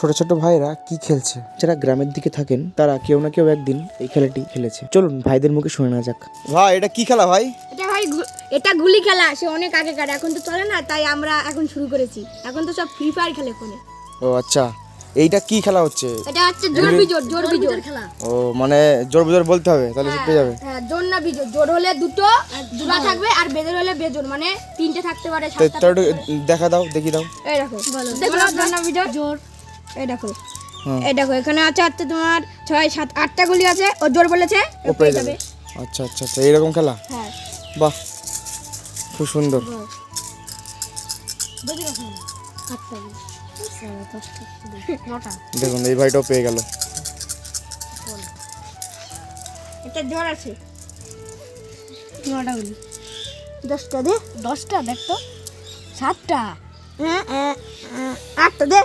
ছোট ছোট ভাইরা কি খেলছে। যারা গ্রামের দিকে থাকেন তারা কেউ না কেউ একদিন এই খেলাটি খেলেছে। চলুন ভাইদের মুখে শুনে নেওয়া যাক। ভাই এটা কি খেলা ভাই? এটা ভাই এটা গুলি খেলা, সে অনেক আগেকার, এখন তো চলে না, তাই আমরা এখন শুরু করেছি। এখন তো সব ফ্রি ফায়ার খেলে ফোনে। ও আচ্ছা, এইটা কি খেলা হচ্ছে? এটা হচ্ছে জোর বিজোর খেলা। ও মানে জোর বিজোর বলতে হবে তাহলে জিতে যাবে? হ্যাঁ, জোর না বিজোর। জোর হলে দুটো জোড়া থাকবে আর বেজোর হলে বেজোর, মানে তিনটে থাকতে পারে। তো একটু দেখা দাও, দেখি দাও। এই দেখো, দেখো জোর না বিজোর জোর। এই দেখো, এই দেখো এখানে আছে হচ্ছে তোমার 6 7 8টা গুলি আছে। ও জোর বলেছে ও পেয়ে যাবে। আচ্ছা আচ্ছা আচ্ছা, এইরকম খেলা? হ্যাঁ, বাহ, খুব সুন্দর। দেখুন এই ভাইটাও পেয়ে গেল। এটা জোর আছে 9টা গুলি। 10টা দে, 10টা দেখ তো, 7টা, হ্যাঁ 8টা দে।